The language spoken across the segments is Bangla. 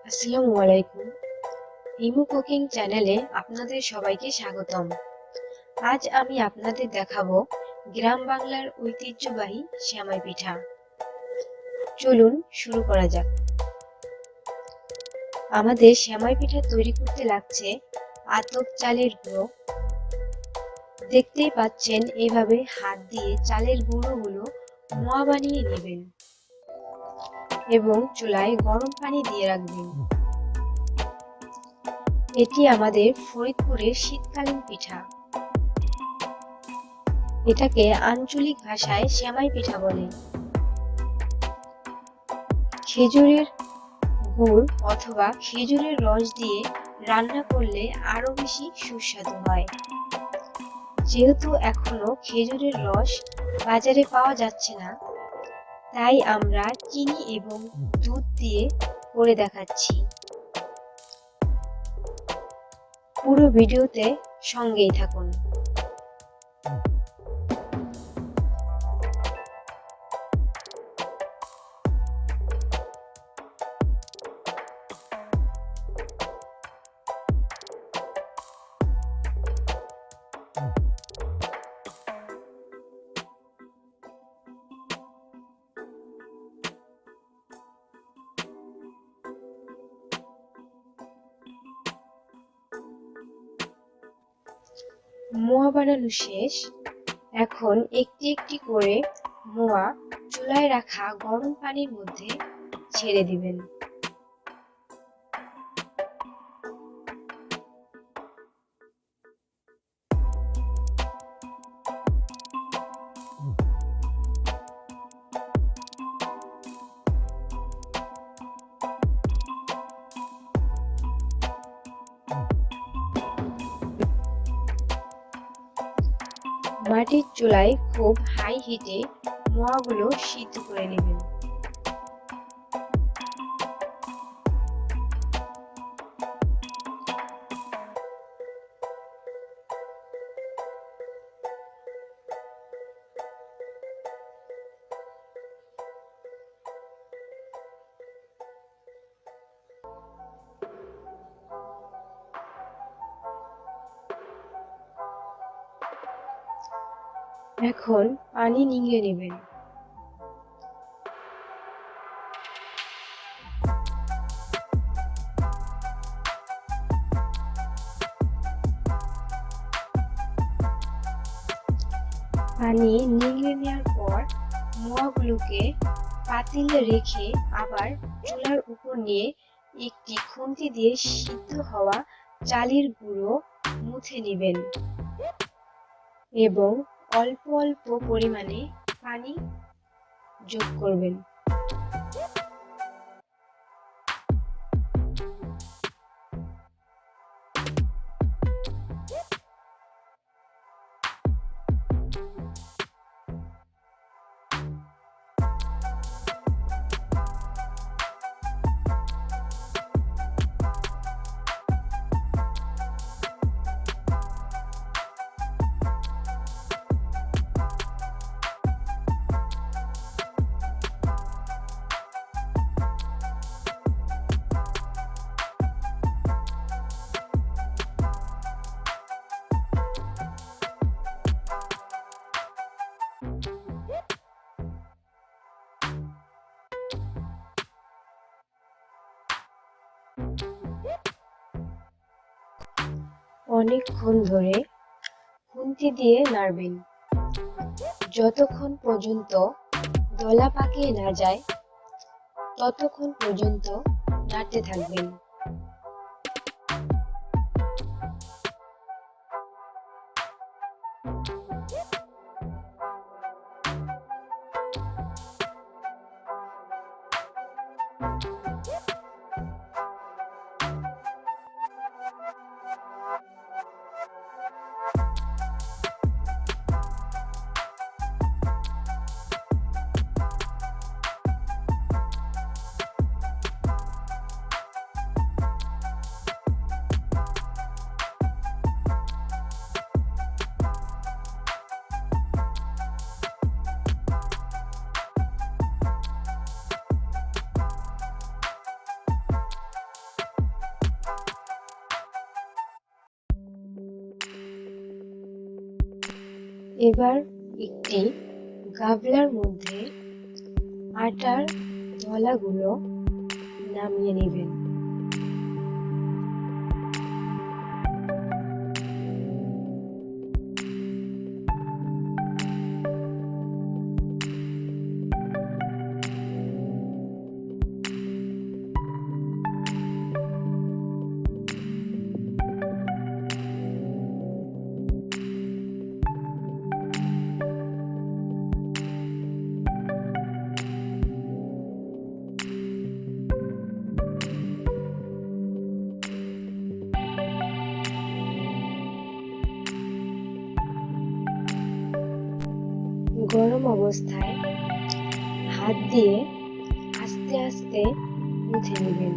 আসসালামু আলাইকুম। হিমু কুকিং চ্যানেলে আপনাদের সবাইকে স্বাগতম। আজ আমি আপনাদের দেখাবো গ্রাম বাংলার ঐতিহ্যবাহী সেমাই পিঠা। চলুন শুরু করা যাক। আমাদের সেমাই পিঠা তৈরি করতে লাগছে আতপ চালের গুঁড়ো। দেখতেই পাচ্ছেন, এভাবে হাত দিয়ে চালের গুঁড়োগুলো মোয়া বানিয়ে নেবেন এবং চুলায় গরম পানি দিয়ে রাখবেন। এটি আমাদের ফরিদপুরের শীতকালীন পিঠা। এটাকে আঞ্চলিক ভাষায় সেমাই পিঠা বলে। খেজুরের গুড় অথবা খেজুরের রস দিয়ে রান্না করলে আরো বেশি সুস্বাদু হয়। যেহেতু এখনো খেজুরের রস বাজারে পাওয়া যাচ্ছে না, তাই আমরা চিনি এবং দুধ দিয়ে করে দেখাচ্ছি। পুরো ভিডিওতে সঙ্গেই থাকুন। মোয়া বানানো শেষ। এখন একটি একটি করে মোয়া চুলায় রাখা গরম পানির মধ্যে ছেড়ে দিবেন। মাটির চুলায় খুব হাই হিটে মোয়াগুলো সিদ্ধ করে নেবেন। এখন পানি নিংড়ে নেবেন। পানি নিংড়ে নেওয়ার পর মোয়াগুলোকে পাতিলে রেখে আবার চুলার উপর নিয়ে একটি খুন্তি দিয়ে সিদ্ধ হওয়া চালের গুঁড়ো মুথে নেবেন এবং অল্প অল্প পরিমাণে পানি যোগ করবেন। অনেকক্ষণ ধরে খুন্তি দিয়ে নাড়বেন, যতক্ষণ পর্যন্ত দলা পাকিয়ে না যায় ততক্ষণ পর্যন্ত নাড়তে থাকবেন। এবার একটি গামলার মধ্যে আটার দলাগুলো নামিয়ে নেবেন। গরম অবস্থায় হাত দিয়ে আস্তে আস্তে মুছে নেবেন।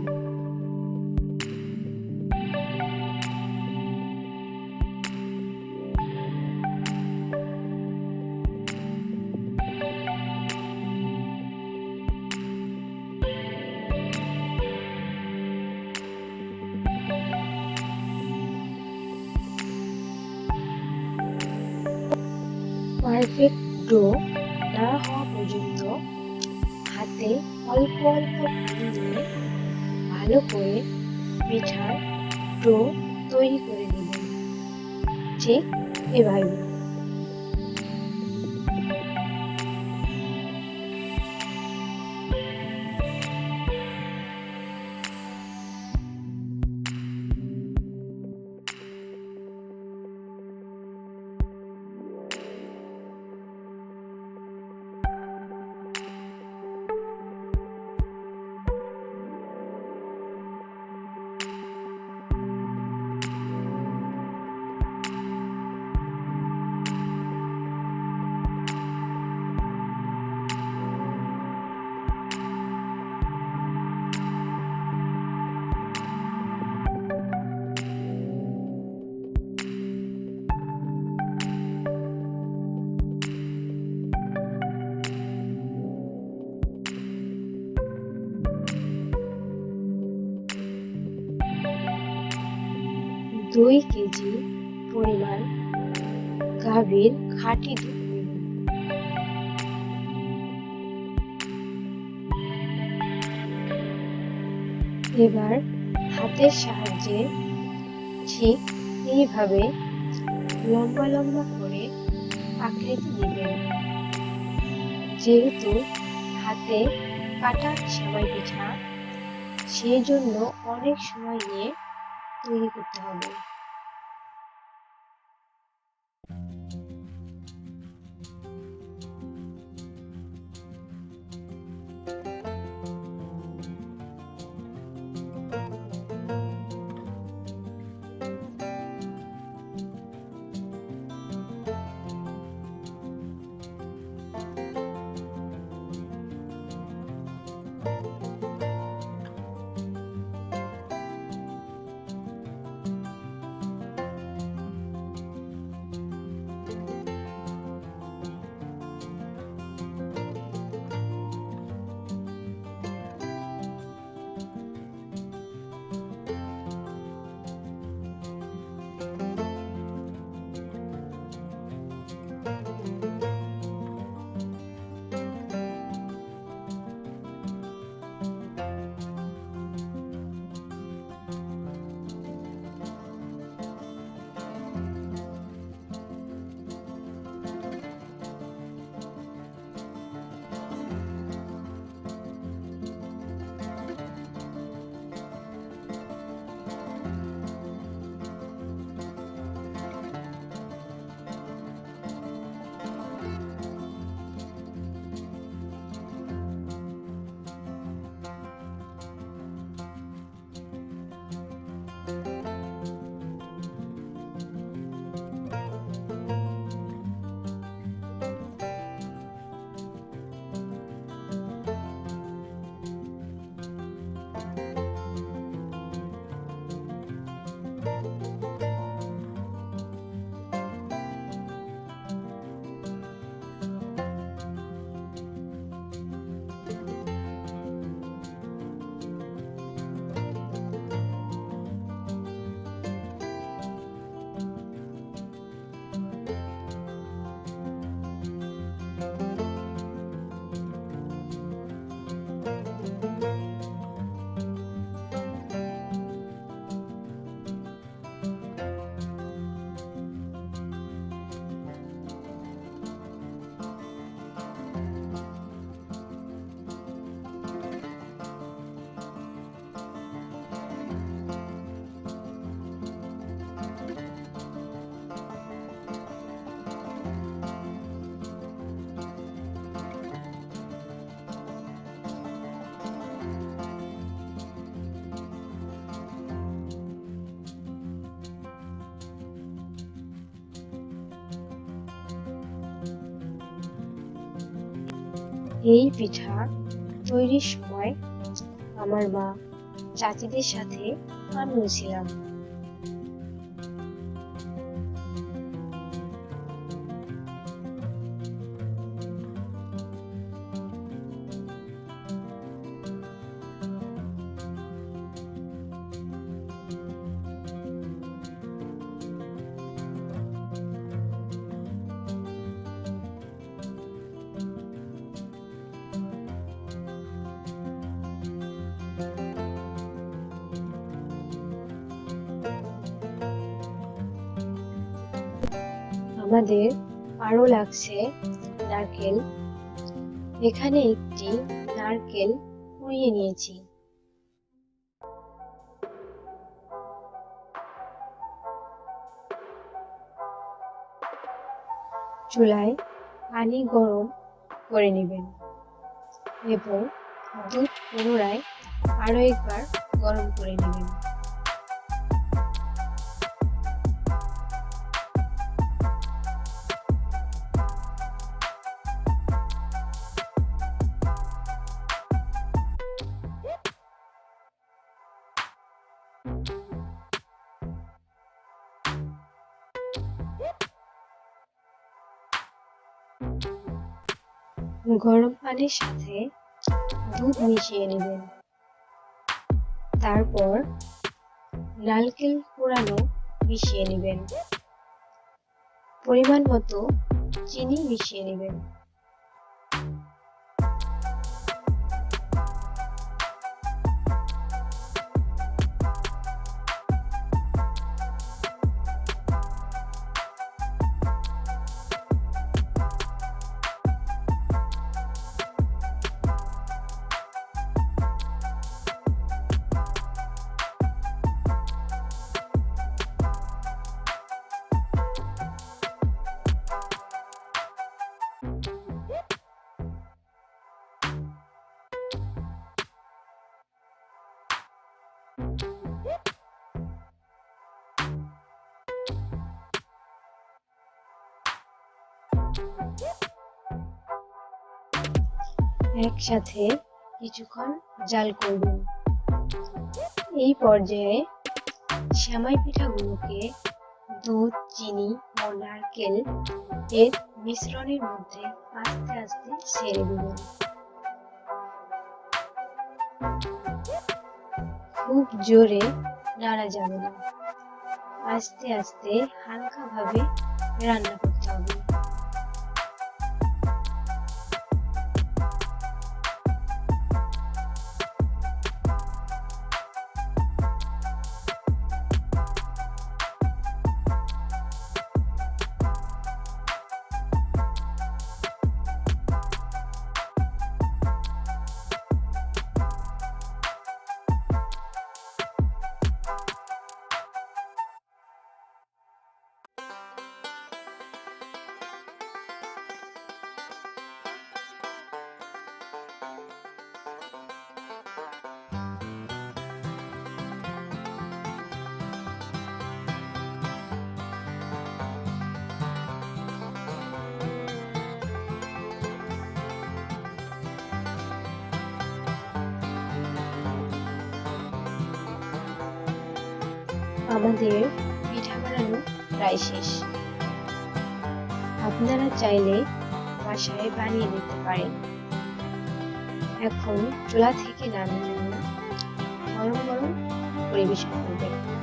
পারফেক্ট ডো না হওয়া পর্যন্ত হাতে অল্প অল্প পানি দিয়ে ভালো করে পিঠার ডো তৈরি করে নেবেন। ঠিক এভাবে। দুই কেজি পরিমাণ গাভীর খাঁটি দুধ নেবেন। এবার হাতের সাহায্যে ঠিক এইভাবে লম্বা লম্বা করে আকৃতি দিবেন। যেহেতু হাতে কাটা সেমাই পিঠা, সেই জন্য অনেক সময় নিয়ে তৈরি করতে হবে। এই পিঠা তৈরির সময় আমার মা, চাচিদের সাথে আমিও ছিলাম। আমাদের আরো লাগছে নারকেল। এখানে একটি নারকেল কুড়িয়ে নিয়েছি। চুলায় পানি গরম করে নেবেন এবং দুধ পুনরায় আরো একবার গরম করে নেবেন। গরম পানির সাথে দুধ মিশিয়ে নেবেন। তারপর নারকেল কোড়ানো মিশিয়ে নেবেন। পরিমাণ মতো চিনি মিশিয়ে নেবেন। একসাথে কিছুক্ষণ জাল করবেন। এই পর্যায়ে সেমাই পিঠাগুলোকে দুধ, চিনি ও নারকেল এর মিশ্রণের মধ্যে আস্তে আস্তে ছেড়ে দেবেন। খুব জোরে নাড়া যাবে না, আস্তে আস্তে হালকা ভাবে রান্না করতে হবে। আমাদের পিঠা বানানো প্রায় শেষ। আপনারা চাইলে বাসায় বানিয়ে নিতে পারেন। এখন চুলা থেকে নামিয়ে গরম গরম পরিবেশন করবেন।